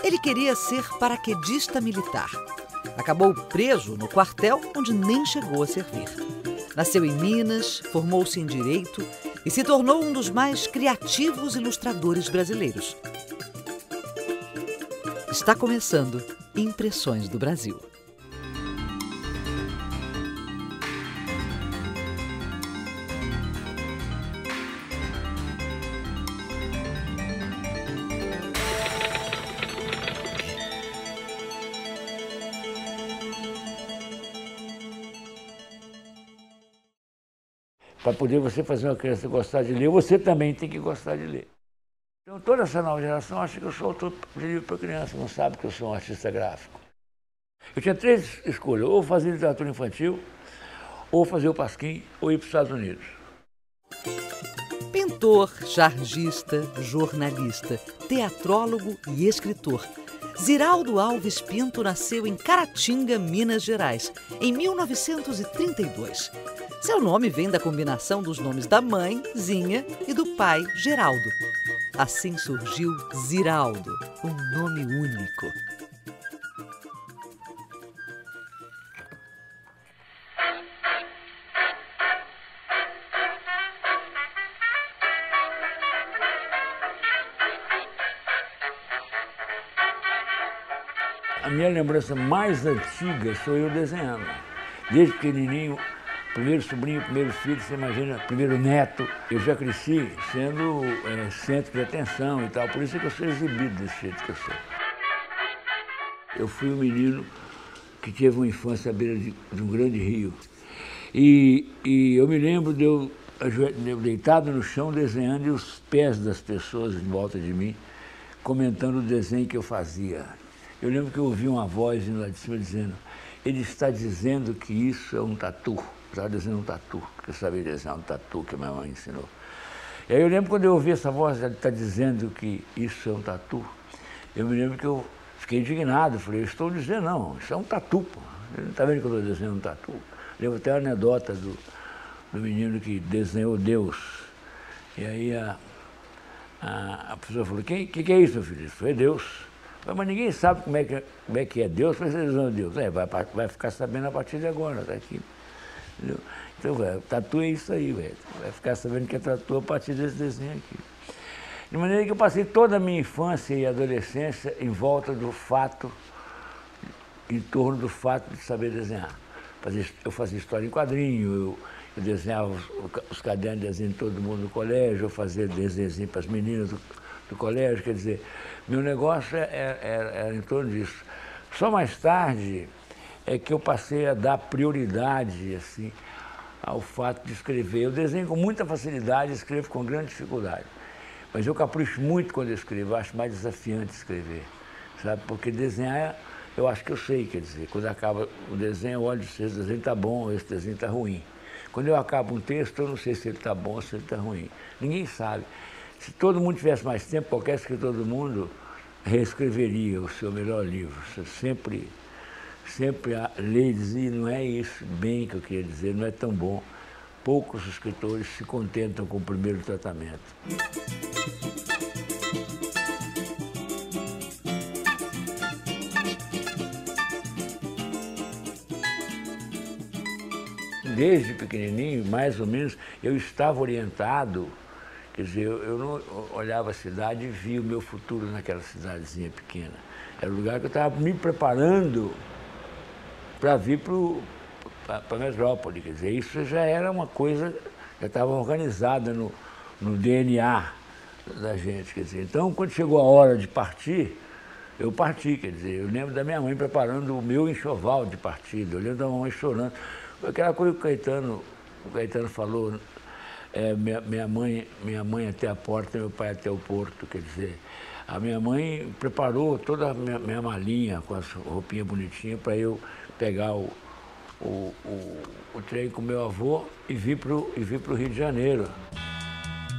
Ele queria ser paraquedista militar. Acabou preso no quartel, onde nem chegou a servir. Nasceu em Minas, formou-se em Direito e se tornou um dos mais criativos ilustradores brasileiros. Está começando Impressões do Brasil. Para poder você fazer uma criança gostar de ler, você também tem que gostar de ler. Então, toda essa nova geração acha que eu sou autor de livro para criança, não sabe que eu sou um artista gráfico. Eu tinha três escolhas, ou fazer literatura infantil, ou fazer o Pasquim, ou ir para os Estados Unidos. Pintor, chargista, jornalista, teatrólogo e escritor. Ziraldo Alves Pinto nasceu em Caratinga, Minas Gerais, em 1932. Seu nome vem da combinação dos nomes da mãe, Zinha, e do pai, Geraldo. Assim surgiu Ziraldo, um nome único. A minha lembrança mais antiga sou eu desenhando. Desde pequenininho, primeiro sobrinho, primeiro filho, você imagina, primeiro neto. Eu já cresci sendo centro de atenção e tal, por isso é que eu sou exibido desse jeito que eu sou. Eu fui um menino que teve uma infância à beira de um grande rio. E eu me lembro de eu deitado no chão desenhando e os pés das pessoas em volta de mim comentando o desenho que eu fazia. Eu lembro que eu ouvi uma voz vindo lá de cima dizendo: ele está dizendo que isso é um tatu. Estava desenhando um tatu, porque eu sabia desenhar um tatu que a minha mãe ensinou. E aí eu lembro quando eu ouvi essa voz, ele está dizendo que isso é um tatu. Eu me lembro que eu fiquei indignado, falei: eu estou dizendo não, isso é um tatu, pô. Ele não está vendo que eu estou desenhando um tatu? Eu lembro até a anedota do menino que desenhou Deus. E aí a pessoa falou: que é isso, meu filho? Isso foi Deus. Mas ninguém sabe como é que é Deus, mas eles não Deus. Vai ficar sabendo a partir de agora, tá aqui. Entendeu? Então, velho, tatu é isso aí, velho. Vai ficar sabendo que é tatu a partir desse desenho aqui. De maneira que eu passei toda a minha infância e adolescência em volta do fato, em torno do fato de saber desenhar. Eu fazia história em quadrinho, eu desenhava os cadernos de desenho de todo mundo no colégio, eu fazia desenho para as meninas do colégio, quer dizer, meu negócio era em torno disso. Só mais tarde é que eu passei a dar prioridade assim, ao fato de escrever. Eu desenho com muita facilidade, escrevo com grande dificuldade. Mas eu capricho muito quando eu escrevo, eu acho mais desafiante escrever, sabe? Porque desenhar, eu acho que eu sei, quer dizer, quando acaba o desenho, eu olho se esse desenho está bom ou esse desenho está ruim. Quando eu acabo um texto, eu não sei se ele está bom ou se ele está ruim. Ninguém sabe. Se todo mundo tivesse mais tempo, qualquer escritor do mundo reescreveria o seu melhor livro. Você sempre lê e dizia: não é isso bem que eu queria dizer, não é tão bom. Poucos escritores se contentam com o primeiro tratamento. Desde pequenininho, mais ou menos, eu estava orientado. Quer dizer, eu não olhava a cidade e via o meu futuro naquela cidadezinha pequena. Era o lugar que eu estava me preparando para vir para a metrópole. Quer dizer, isso já era uma coisa, já estava organizada no DNA da gente. Quer dizer, então, quando chegou a hora de partir, eu parti. Quer dizer, eu lembro da minha mãe preparando o meu enxoval de partida. Eu lembro da mamãe chorando. Aquela coisa que o Caetano falou... minha mãe até a porta, meu pai até o porto, quer dizer, a minha mãe preparou toda a minha malinha com as roupinhas bonitinhas para eu pegar o trem com meu avô e vir pro Rio de Janeiro.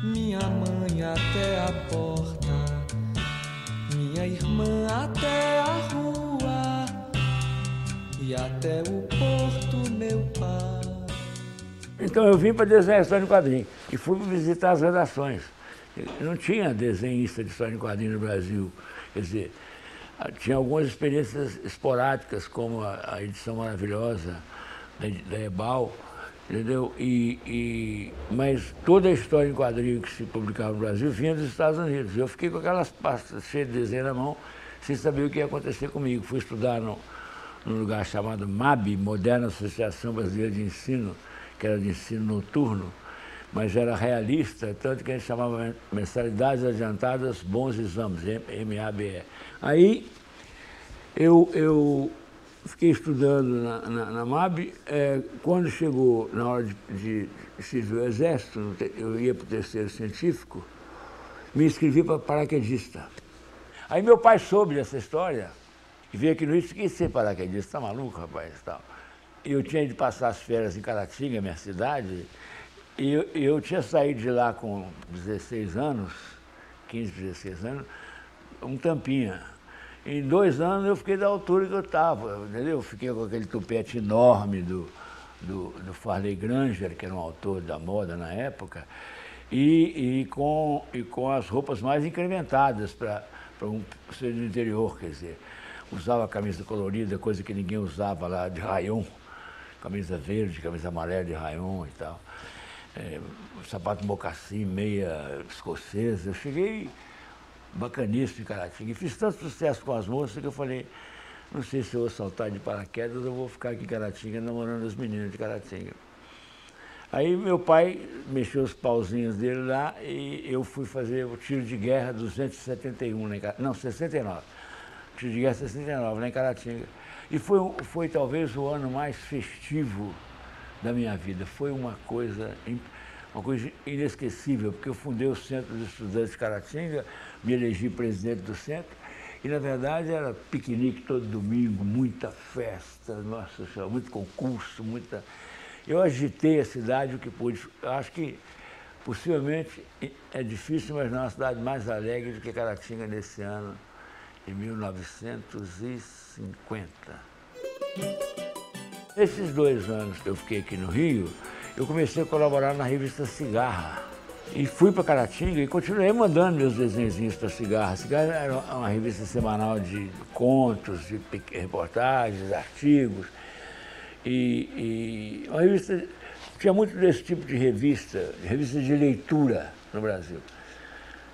Minha mãe até a porta, minha irmã até a rua e até o porto, meu pai. Então eu vim para desenhar história em quadrinho e fui visitar as redações. Não tinha desenhista de história em quadrinhos no Brasil. Quer dizer, tinha algumas experiências esporádicas, como a edição maravilhosa da Ebal, entendeu? Mas toda a história em quadrinho que se publicava no Brasil vinha dos Estados Unidos. Eu fiquei com aquelas pastas cheias de desenho na mão, sem saber o que ia acontecer comigo. Fui estudar num lugar chamado MAB, Moderna Associação Brasileira de Ensino, que era de ensino noturno, mas era realista, tanto que a gente chamava Mensalidades Adiantadas Bons Exames, MABE. Aí eu fiquei estudando na MAB, quando chegou na hora de servir o Exército, eu ia para o terceiro científico, me inscrevi para paraquedista. Aí meu pai soube dessa história e veio aqui no Rio e disse: ser paraquedista, tá maluco, rapaz? Tal. E eu tinha ido passar as férias em Caratinga, minha cidade, e eu tinha saído de lá com 16 anos, 15, 16 anos, um tampinha. Em 2 anos eu fiquei da altura que eu estava, entendeu? Eu fiquei com aquele tupete enorme do Farley Granger, que era um autor da moda na época, e com as roupas mais incrementadas para um ser do interior, quer dizer. Usava camisa colorida, coisa que ninguém usava lá, de rayon, camisa verde, camisa amarela de rayon e tal. Sapato mocassim, meia escocesa. Eu cheguei bacaníssimo em Caratinga. E fiz tanto sucesso com as moças que eu falei, não sei se eu vou saltar de paraquedas ou vou ficar aqui em Caratinga namorando as meninas de Caratinga. Aí meu pai mexeu os pauzinhos dele lá e eu fui fazer o tiro de guerra 271, não, 69. Tiro de guerra 69, lá em Caratinga. E foi talvez o ano mais festivo da minha vida. Foi uma coisa inesquecível, porque eu fundei o Centro de Estudantes de Caratinga, me elegi presidente do centro, e na verdade era piquenique todo domingo, muita festa, nossa senhora, muito concurso, muita... Eu agitei a cidade o que pude. Eu acho que possivelmente é difícil imaginar uma cidade mais alegre do que Caratinga nesse ano, em 1950. Esses 2 anos que eu fiquei aqui no Rio, eu comecei a colaborar na revista Cigarra. E fui para Caratinga e continuei mandando meus desenhozinhos para Cigarra. Cigarra era uma revista semanal de contos, de reportagens, artigos. E uma revista, tinha muito desse tipo de revista de leitura no Brasil.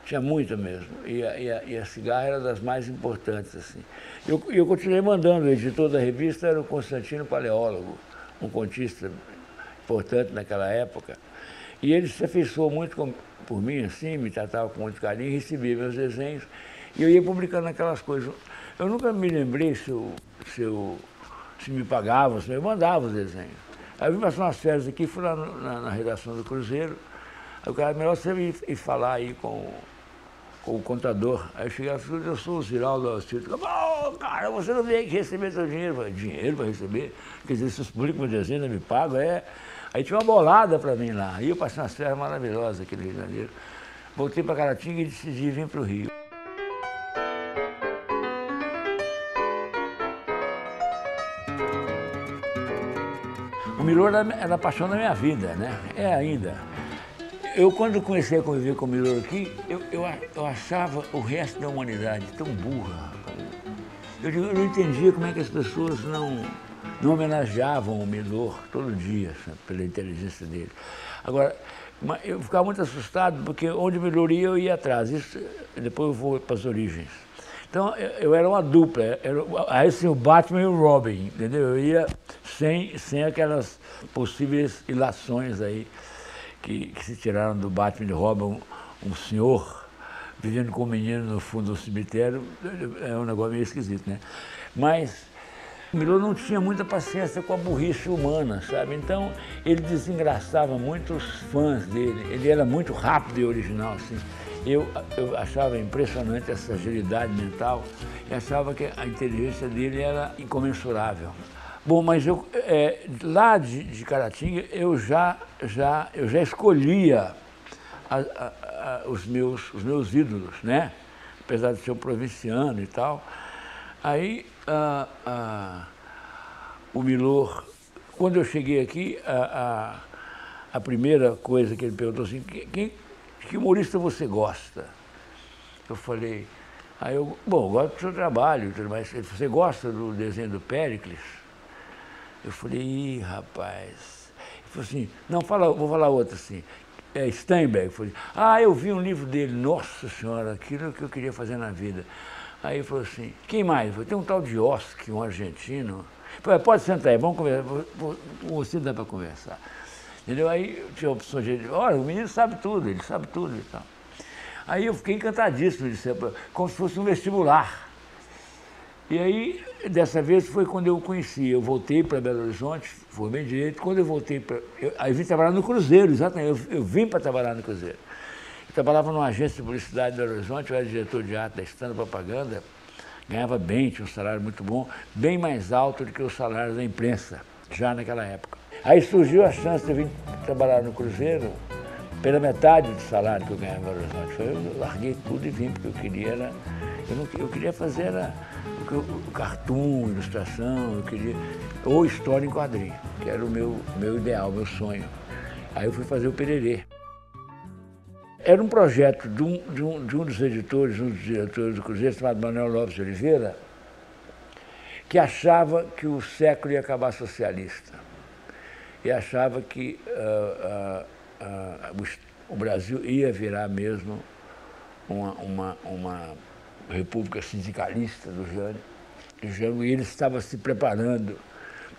Tinha muita mesmo. E a Cigarra era das mais importantes, assim. Eu continuei mandando, o editor da revista era o Constantino Paleólogo, um contista importante naquela época. E ele se afeiçoou muito por mim, assim, me tratava com muito carinho, recebia meus desenhos, e eu ia publicando aquelas coisas. Eu nunca me lembrei se me pagavam, se eu mandava os desenhos. Aí eu vim passar umas férias aqui, fui lá na redação do Cruzeiro, aí o cara, melhor você ir falar aí com o contador. Aí eu cheguei e falei: eu sou o Ziraldo Alcito. Oh, cara, você não veio aqui receber seu dinheiro. Eu falei: dinheiro para receber? Quer dizer, se os publicam meu desenho, não me pagam, Aí tinha uma bolada para mim lá. Aí eu passei umas férias maravilhosas aqui no Rio de Janeiro. Voltei para Caratinga e decidi vir para o Rio. O Milor era a paixão da minha vida, né? É ainda. Eu, quando comecei a conviver com o Milor aqui, eu achava o resto da humanidade tão burra. Eu não entendia como é que as pessoas não homenageavam o Milor todo dia, sabe, pela inteligência dele. Agora, eu ficava muito assustado, porque onde o Milor ia, eu ia atrás. Isso, depois eu vou para as origens. Então, eu era uma dupla, aí assim, o Batman e o Robin, entendeu? Eu ia sem aquelas possíveis ilações aí que se tiraram do Batman e do Robin, um senhor vivendo com um menino no fundo do cemitério, é um negócio meio esquisito, né? Mas o Milor não tinha muita paciência com a burrice humana, sabe? Então, ele desengraçava muito os fãs dele. Ele era muito rápido e original, assim. Eu achava impressionante essa agilidade mental e achava que a inteligência dele era incomensurável. Bom, mas lá de Caratinga, eu já escolhia os meus ídolos, né? Apesar de ser um provinciano e tal. Aí, o Milor, quando eu cheguei aqui, a primeira coisa que ele perguntou assim, que humorista você gosta? Eu falei, bom, eu gosto do seu trabalho, mas você gosta do desenho do Péricles? Eu falei, ih, rapaz. Ele falou assim, não, vou falar outra assim. Steinbeck. Eu falei, eu vi um livro dele, nossa senhora, aquilo que eu queria fazer na vida. Aí ele falou assim, quem mais? Eu falei, tem um tal de Oski, um argentino. Eu falei, pode sentar aí, vamos conversar, você dá para conversar. Entendeu? Aí tinha a opção de, olha, o menino sabe tudo, ele sabe tudo e tal. Aí eu fiquei encantadíssimo, como se fosse um vestibular. E aí, dessa vez, foi quando eu o conheci. Eu voltei para Belo Horizonte, formei direito. Quando eu voltei aí vim trabalhar no Cruzeiro, exatamente. Eu vim para trabalhar no Cruzeiro. Eu trabalhava numa agência de publicidade de Belo Horizonte, eu era diretor de arte da Estanda Propaganda, ganhava bem, tinha um salário muito bom, bem mais alto do que o salário da imprensa, já naquela época. Aí surgiu a chance de eu vir trabalhar no Cruzeiro pela metade do salário que eu ganhava em Belo Horizonte. Eu larguei tudo e vim, porque eu queria eu queria fazer o cartoon, ilustração, ou história em quadrinho, que era o meu ideal, o meu sonho. Aí eu fui fazer o Pererê. Era um projeto de um dos editores, um dos diretores do Cruzeiro, chamado Manuel Lopes de Oliveira, que achava que o século ia acabar socialista. E achava que o Brasil ia virar mesmo uma república sindicalista do Jânio, e ele estava se preparando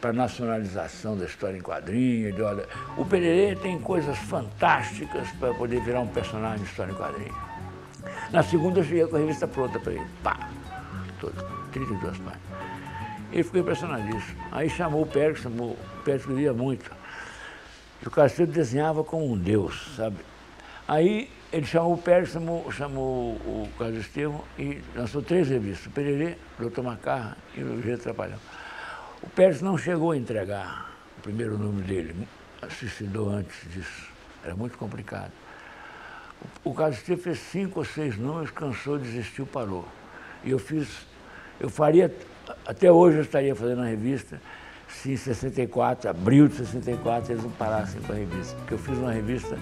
para a nacionalização da história em quadrinho. Ele, olha, o Pererê tem coisas fantásticas para poder virar um personagem de história em quadrinho. Na segunda eu cheguei com a revista pronta para ele, pá, 32 páginas. Ele ficou impressionadíssimo. Aí chamou o Pérez escrevia muito. E o Castilho desenhava como um deus, sabe? Aí ele chamou o Pérez, chamou o Carlos Estevam e lançou 3 revistas, o Pererê, o Dr. Macarra e o Jeito Trapalhão. O Pérez não chegou a entregar o primeiro número dele, suicidou antes disso, era muito complicado. O Carlos Estevam fez 5 ou 6 números, cansou, desistiu, parou. E eu faria, até hoje eu estaria fazendo a revista, se em 64, abril de 64, eles não parassem com a revista. Porque eu fiz uma revista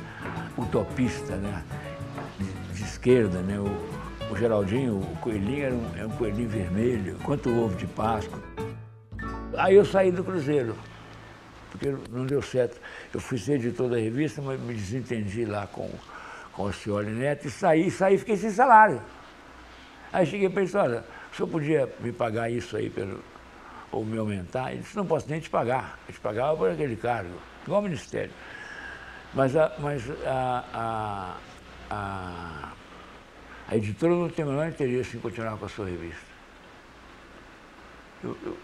utopista, né, de esquerda, né, o Geraldinho, o coelhinho era um coelhinho vermelho, quanto o ovo de Páscoa. Aí eu saí do Cruzeiro, porque não deu certo. Eu fui ser editor da revista, mas me desentendi lá com o Scioli Neto e saí e fiquei sem salário. Aí cheguei para ele e disse, olha, o senhor podia me pagar isso aí ou me aumentar? Ele disse, não posso nem te pagar. Eu te pagava por aquele cargo, igual ao Ministério. Mas a editora não tem o menor interesse em continuar com a sua revista.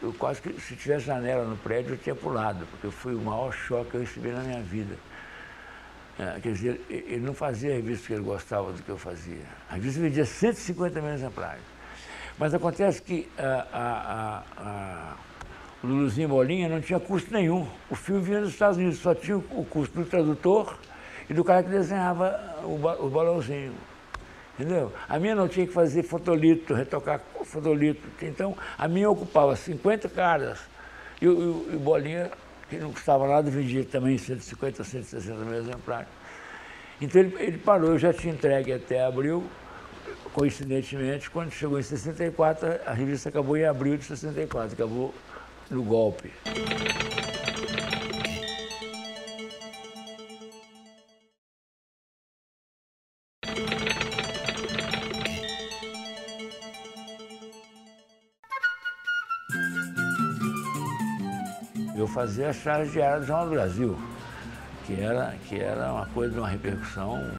Eu quase que, se tivesse janela no prédio, eu tinha pulado, porque foi o maior choque que eu recebi na minha vida. Quer dizer, ele não fazia a revista que ele gostava do que eu fazia. A revista vendia 150 mil exemplares. Mas acontece que o Luluzinho Molinha não tinha custo nenhum. O filme vinha dos Estados Unidos, só tinha o custo do tradutor e do cara que desenhava o balãozinho. Entendeu? A minha não tinha que fazer fotolito, retocar fotolito. Então, a minha ocupava 50 caras. E o Bolinha, que não custava nada, vendia também 150, 160 mil exemplares. Então, ele parou. Eu já tinha entregue até abril. Coincidentemente, quando chegou em 64, a revista acabou em abril de 64, acabou no golpe. Eu fazia a charge diária do Jornal do Brasil, que era uma coisa de uma repercussão